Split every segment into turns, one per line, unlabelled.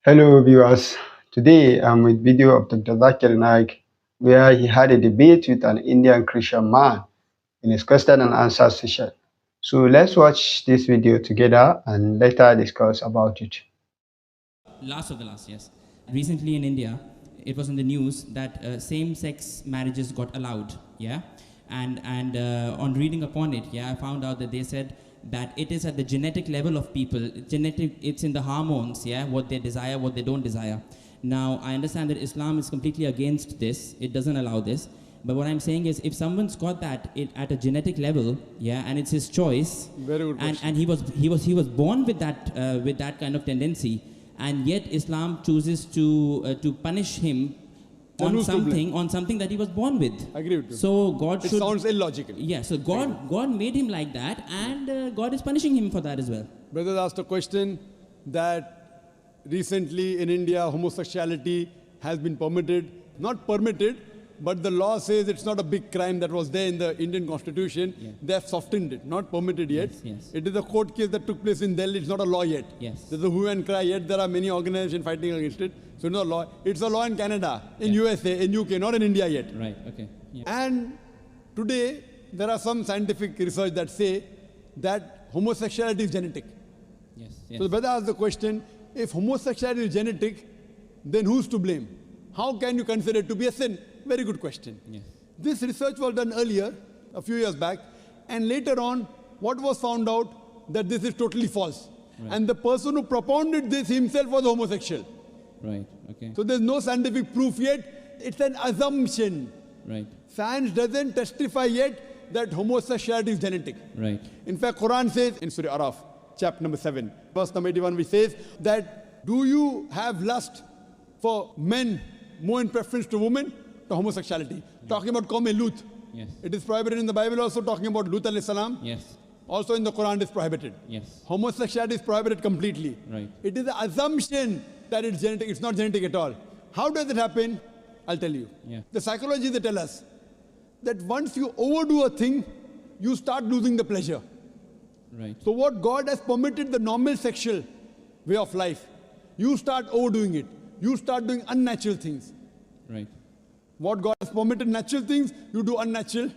Hello viewers, today I'm with video of Dr. Zakir Naik where he had a debate with an Indian Christian man in his question and answer session. So let's watch this video together and later discuss about it.
Last of the last, yes. Recently in India, it was in the news that same-sex marriages got allowed, yeah? And on reading upon it, yeah, I found out that they said that it is at the genetic level of people, it's in the hormones, yeah, what they desire, what they don't desire. Now, I understand that Islam is completely against this, it doesn't allow this, but what I'm saying is, if someone's got that at a genetic level, yeah, and it's his choice,
Very good question.
and he was born with that kind of tendency, and yet Islam chooses to punish him on something that he was born with.
I agree with you.
So God
It sounds illogical.
Yeah, so God made him like that, and God is punishing him for that as well.
Brother asked a question that recently in India homosexuality has been permitted, not permitted, but the law says it's not a big crime that was there in the Indian constitution.
Yeah.
They have softened it, not permitted yet.
Yes.
It is a court case that took place in Delhi. It's not a law yet.
Yes.
There's a hue and cry yet. There are many organizations fighting against it. So it's not a law. It's a law in Canada, in USA, in UK, not in India yet.
Right, okay. Yeah.
And today, there are some scientific research that say that homosexuality is genetic.
Yes,
So the brother asked the question, if homosexuality is genetic, then who's to blame? How can you consider it to be a sin? Very good question.
Yes.
This research was done earlier, a few years back, and later on, what was found out that this is totally false.
Right.
And the person who propounded this himself was homosexual.
Right, okay.
So there's no scientific proof yet. It's an assumption.
Right,
Science doesn't testify yet that homosexuality is genetic.
right.
In fact, Quran says in Surah Araf, chapter number 7, verse number 81, which says that do you have lust for men more in preference to women? To homosexuality. Talking about Qawm Lut.
Yes.
It is prohibited in the Bible also, talking about Lut alayhi salam.
Yes,
Also in the Quran it is prohibited.
yes.
Homosexuality is prohibited completely.
Right.
It is the assumption that it's genetic. It's not genetic at all. How does it happen? I'll tell you.
Yeah.
The psychology, they tell us that once you overdo a thing, you start losing the pleasure.
Right.
So what God has permitted the normal sexual way of life, you start overdoing it. You start doing unnatural things.
Right.
What God has permitted natural things, you do unnatural.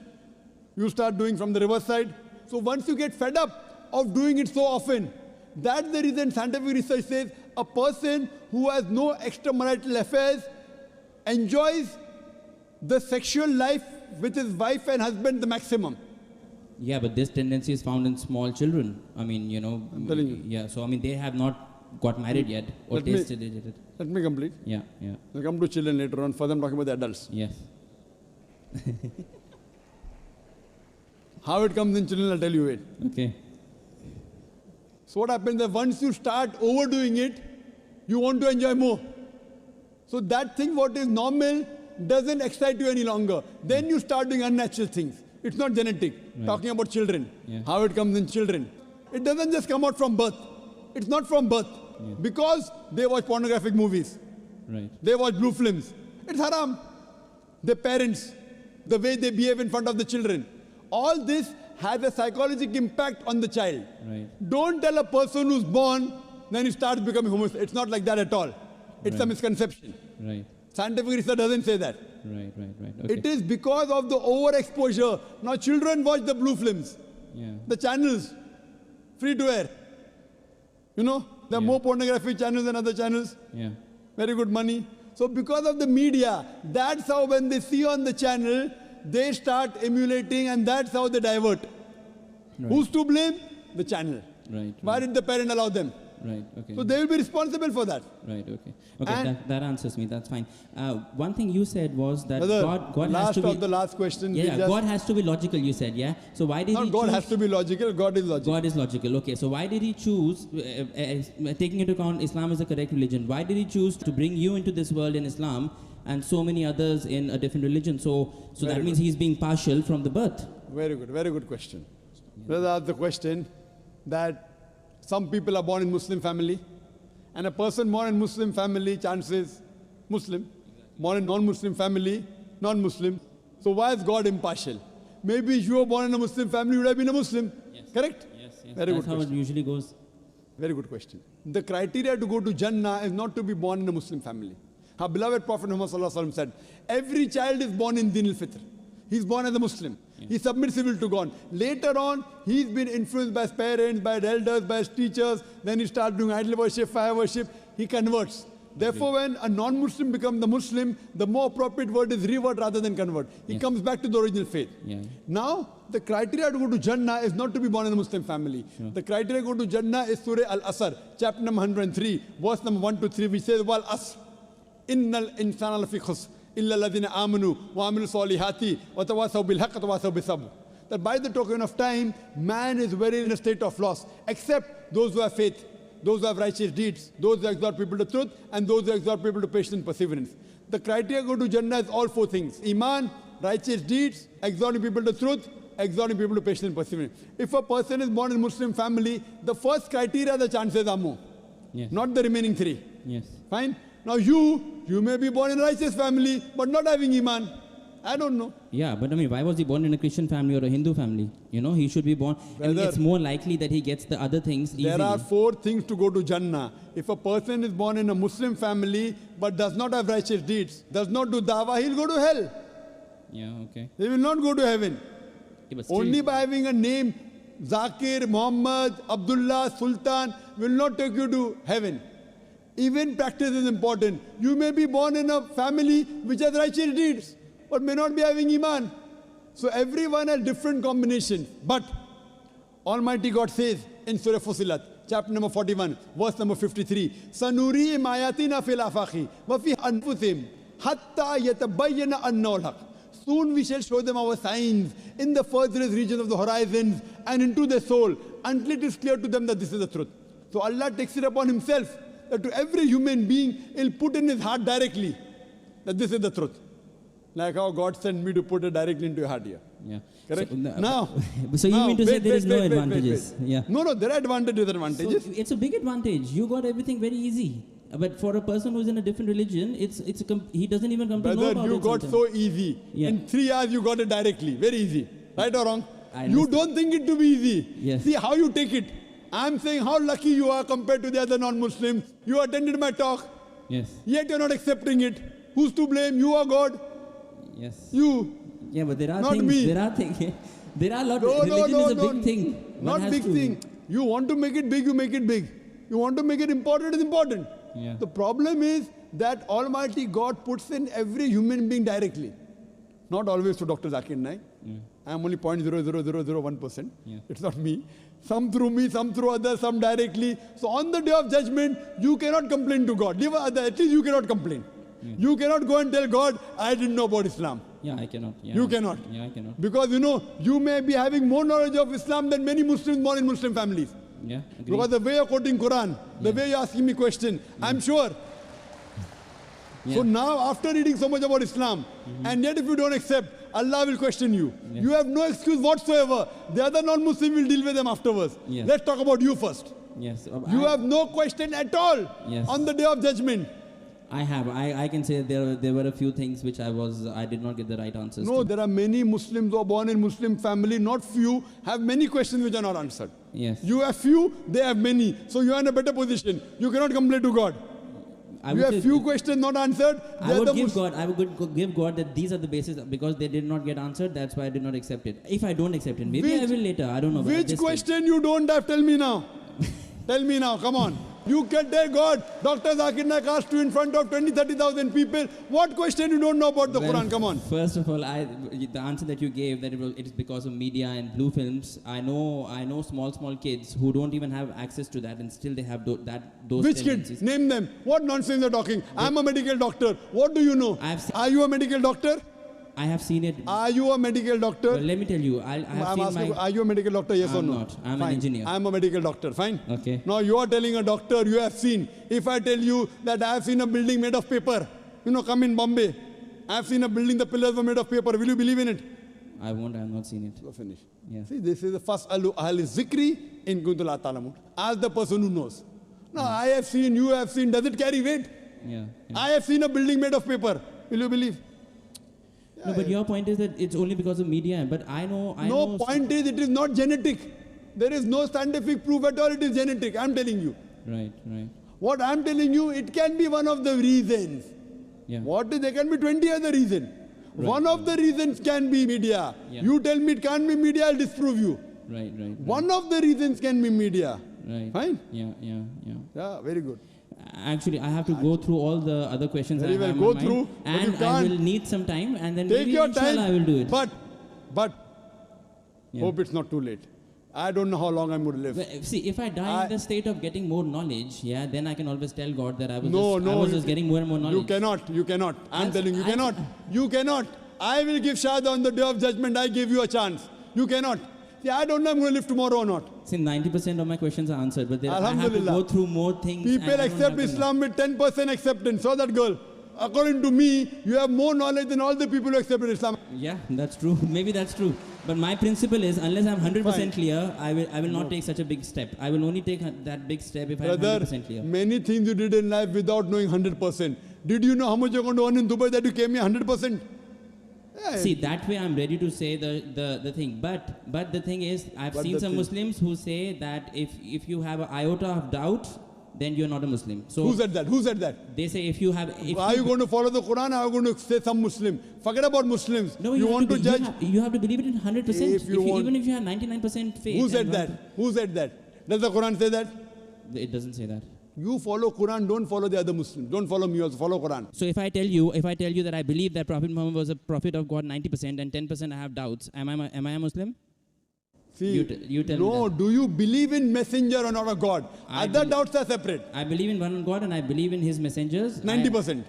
You start doing from the reverse side. So once you get fed up of doing it so often, that's the reason scientific research says a person who has no extramarital affairs enjoys the sexual life with his wife and husband the maximum.
Yeah, but this tendency is found in small children. I mean,
I'm telling you.
Yeah, so I mean, they have not got married yet or tasted it.
Let me complete.
Yeah, yeah.
I'll come to children later on. First I'm talking about the adults.
Yes.
How it comes in children, I'll tell you it.
Okay.
So what happens is once you start overdoing it, you want to enjoy more. So that thing what is normal doesn't excite you any longer. Then you start doing unnatural things. It's not genetic.
Right.
Talking about children.
Yeah.
How it comes in children. It doesn't just come out from birth. It's not from birth.
Yeah.
Because they watch pornographic movies.
Right.
They watch blue films. It's haram. Their parents, the way they behave in front of the children. All this has a psychological impact on the child.
Right.
Don't tell a person who's born, then he starts becoming homosexual. It's not like that at all. It's a
Right.
misconception.
Right.
Scientific research doesn't say that.
Right. Okay.
It is because of the overexposure. Now children watch the blue films,
Yeah.
the channels, free to air. There are more pornography channels than other channels.
Yeah.
Very good money. So because of the media, that's how when they see on the channel, they start emulating and that's how they divert.
Right.
Who's to blame? The channel.
Right.
Why did the parent allow them?
Right. Okay.
So they will be responsible for that.
Right. Okay. Okay.
And-
That answers me. That's fine. One thing you said was that
Brother,
God has
last
to be.
of the last question. we
Yeah.
just-
God has to be logical. You said, yeah. So why did
Not
he
God
choose?
has to be logical, God is logical.
God is logical. Okay. So why did he choose, taking into account Islam is the correct religion? Why did he choose to bring you into this world in Islam and so many others in a different religion? So
Very
that means
good.
he's being partial from the birth.
Very good question. Brother asked the question that some people are born in Muslim family, and a person born in Muslim family, chances Muslim, born in non-Muslim family, non-Muslim. So why is God impartial? Maybe if you were born in a Muslim family, you would have been a Muslim.
Yes.
Correct?
Yes.
Very
That's
good
how
question.
it usually goes.
Very good question. The criteria to go to Jannah is not to be born in a Muslim family. Our beloved Prophet Muhammad said, every child is born in Din al-Fitr. He's born as a Muslim. Yeah. He's submissive to God. Later on, he's been influenced by his parents, by his elders, by his teachers. Then he starts doing idol worship, fire worship. He converts. Therefore, when a non-Muslim becomes the Muslim, the more appropriate word is revert rather than convert. He comes back to the original faith. Yeah. Now, the criteria to go to Jannah is not to be born in a Muslim family. Sure. The criteria to go to Jannah is Surah Al-Asr, chapter number 103, verse number 1 to 3, which says, Wal Asr, Innal insana lafi khusr, illa alladhina amanu, wa amilu salihati, wa tawasaw bil haqq, wa tawasaw bis sabr. That by the token of time, man is very in a state of loss, except those who have faith, those who have righteous deeds, those who exhort people to truth, and those who exhort people to patience and perseverance. The criteria to go to Jannah is all four things: Iman, righteous deeds, exhorting people to truth, exhorting people to patience and perseverance. If a person is born in a Muslim family, the first criteria, the chances are more. Yes. Not the remaining three. Yes. Fine? Now you may be born in a righteous family, but not having Iman. I don't know.
Yeah, but I mean, why was he born in a Christian family or a Hindu family? You know, he should be born. I mean, it's more likely that he gets the other things easily.
There are four things to go to Jannah. If a person is born in a Muslim family, but does not have righteous deeds, does not do dawah, he'll go to hell.
Yeah, okay.
He will not go to heaven. Yeah, only by having a name, Zakir, Muhammad, Abdullah, Sultan, will not take you to heaven. Even practice is important. You may be born in a family which has righteous deeds, but may not be having Iman. So everyone has different combinations. But Almighty God says in Surah Fusilat, chapter number 41, verse number 53, Sanuri mayatina fil afaqi wa fi anfusihim hatta yatabayyana annahu al-haq. Soon we shall show them our signs in the furthest regions of the horizons and into their soul until it is clear to them that this is the truth. So Allah takes it upon himself that to every human being, he'll put in his heart directly that this is the truth. Like how God sent me to put it directly into your heart here. Yeah. Correct?
So you mean to say there is no advantages? Yeah.
No, there are advantages.
So it's a big advantage. You got everything very easy. But for a person who's in a different religion, he doesn't even come to know about it.
You got so easy. Yeah. In 3 hours, you got it directly. Very easy. Right or wrong? You don't think it to be easy. Yes. See how you take it. I'm saying how lucky you are compared to the other non-Muslims. You attended my talk. Yes. Yet you're not accepting it. Who's to blame? You or God?
Yes.
You.
Yeah, but there are
not
things.
Me.
There are things. There are a lot. Religion is a big thing.
Not big thing. You want to make it big, you make it big. You want to make it important, it's important. Yeah. The problem is that Almighty God puts in every human being directly. Not always to Dr. Zakir Naik. Yeah. I am only 0.00001%. Yeah. It's not me. Some through me, some through others, some directly. So on the day of judgment, you cannot complain to God. At least you cannot complain. Yeah. You cannot go and tell God, I didn't know about Islam.
Yeah, I cannot. Yeah.
You cannot.
Yeah, I cannot.
Because you may be having more knowledge of Islam than many Muslims born in Muslim families.
Yeah, agreed.
Because the way you're quoting Quran, the way you're asking me question, I'm sure. Yeah. So now after reading so much about Islam, and yet if you don't accept, Allah will question you. Yeah. You have no excuse whatsoever. The other non-Muslim will deal with them afterwards. Yes. Let's talk about you first.
Yes.
You have no question at all on the day of judgment.
I have. I can say there were a few things which I did not get the right answers
No,
to.
There are many Muslims who are born in Muslim family, not few, have many questions which are not answered.
Yes.
You have few, they have many. So you are in a better position. You cannot complain to God. You have few questions not answered.
I would give God that these are the basis because they did not get answered. That's why I did not accept it. If I don't accept it, maybe I will later. I don't know.
Which question you don't have? Tell me now. Tell me now. Come on. You can tell God, Dr. Zakir Naik asked you in front of 20-30,000 people, what question you don't know about the Quran? Come on.
First of all, the answer that you gave, that it is because of media and blue films. I know small kids who don't even have access to that and still they have those
Which
tendencies.
kids? Name them. What nonsense you're talking? I'm a medical doctor. What do you know? Are you a medical doctor?
I have seen it.
Are you a medical doctor?
Well, let me tell you. I'm asking,
are you a medical doctor? Yes or no?
I'm not. I'm
Fine.
an engineer.
I'm a medical doctor. Fine.
Okay.
Now you are telling a doctor you have seen. If I tell you that I have seen a building made of paper, come in Bombay. I have seen a building, the pillars were made of paper. Will you believe in it?
I won't. I have not seen it.
So finish.
Yeah.
See, this is the first alu ahli zikri in kuntum la ta'lamun. Ask the person who knows. Now I have seen, you have seen. Does it carry weight?
Yeah.
I have seen a building made of paper. Will you believe?
No, but your point is that it's only because of media. But I know.
Point is it is not genetic. There is no scientific proof at all. It is genetic. I'm telling you.
Right, right.
What I'm telling you, it can be one of the reasons.
Yeah.
There can be 20 other reasons.
Right.
One of the reasons can be media.
Yeah.
You tell me it can't be media, I'll disprove you.
Right, right, right.
One of the reasons can be media.
Right.
Fine?
Yeah, yeah, yeah.
Yeah, very good.
Actually, I have to go through all the other questions
Very
I
well,
have
go
in mind,
through, but you
and I
can't.
will need some time, and then
Take
maybe
your
inshallah
time.
I will do it.
But,
Yeah.
hope it's not too late. I don't know how long I'm going to live.
Well, see, if I die in the state of getting more knowledge, yeah, then I can always tell God that I was just getting more and more knowledge.
You cannot. I'm telling you, you cannot. I will give Shahada on the day of judgment. I give you a chance. You cannot. See, I don't know I'm going to live tomorrow or not.
See, 90% of my questions are answered, but I have to go through more things.
People accept Islam with 10% acceptance. So that girl, according to me, you have more knowledge than all the people who accepted Islam.
Yeah, that's true. Maybe that's true. But my principle is, unless I'm 100% clear, I will not take such a big step. I will only take that big step if I'm 100% clear.
Many things you did in life without knowing 100%. Did you know how much you're going to earn in Dubai that you came here 100%? Yeah.
See, that way I'm ready to say the thing. But the thing is, I've seen some Muslims who say that if you have an iota of doubt, then you're not a Muslim. So
who said that? Who said that?
They say if you have...
Are you going to follow the Quran or are you going to say some Muslim? Forget about Muslims.
No,
you want to judge?
You have to believe it in 100%. Even if you have 99% faith.
Who said that? Who said that? Does the Quran say that?
It doesn't say that.
You follow Quran, don't follow the other Muslims. Don't follow me also, follow Quran.
So if I tell you that I believe that Prophet Muhammad was a prophet of God 90% and 10% I have doubts, am I a Muslim?
See,
you tell me that.
Do you believe in messenger or not a God? Other doubts are separate.
I believe in one God and I believe in his messengers.
90%.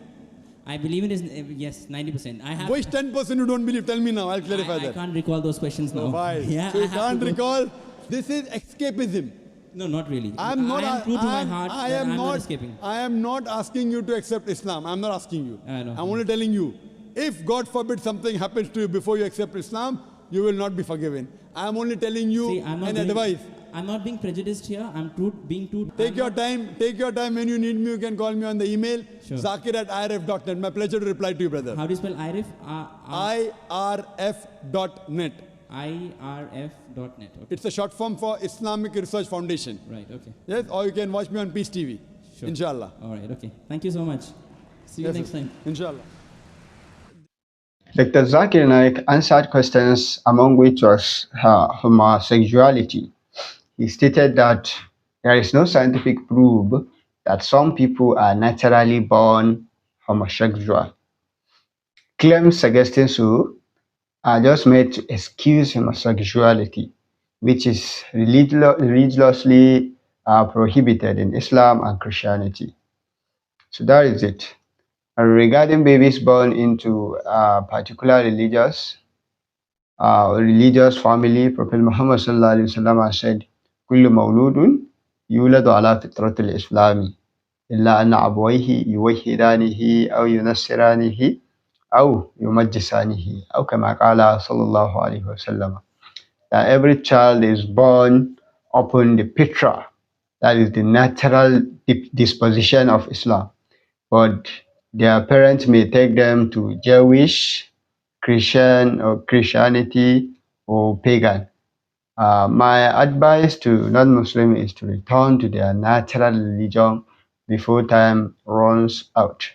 I believe in his, yes, 90%. I have.
Which 10% you don't believe? Tell me now, I'll clarify that.
I can't recall those questions now.
Fine.
Yeah,
so you can't recall. This is escapism.
No, not really.
I am
true to my heart.
I am not
escaping.
I am not asking you to accept Islam. I'm not asking you.
I know.
I'm only telling you, if God forbid something happens to you before you accept Islam, you will not be forgiven. I'm only telling you advice.
I'm not being prejudiced here. I'm being true.
Take your time. Take your time. When you need me, you can call me on the email.
Sure.
Zakir@irf.net. My pleasure to reply to you, brother.
How do you spell IRF?
IRF.net.
IRF.net. Okay.
It's a short form for Islamic Research Foundation.
Right, okay.
Yes, or you can watch me on Peace TV.
Sure.
Inshallah.
All right, okay. Thank you so much. See you next time.
Inshallah.
Dr. Zakir Naik answered questions among which was homosexuality. He stated that there is no scientific proof that some people are naturally born homosexual. Claims suggesting so are just made to excuse homosexuality, which is religiously prohibited in Islam and Christianity. So that is it. And regarding babies born into a particular religious family, Prophet Muhammad sallallahu alaihi wasallam said, "Kullu mawludun yuladu ala fitratil Islami, illa anna abawayhi yuwahhidanihi aw yunassiranihi aw yumajjisanihi, aw kama qala sallallahu alaihi wasallam." That every child is born upon the fitra, that is the natural disposition of Islam, but their parents may take them to Jewish, Christian, or Christianity, or pagan. My advice to non-Muslim is to return to their natural religion before time runs out.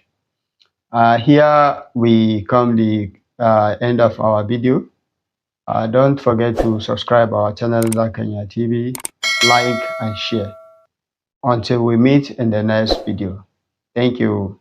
Here we come the end of our video. Don't forget to subscribe our channel Zakanya TV, like and share. Until we meet in the next video. Thank you.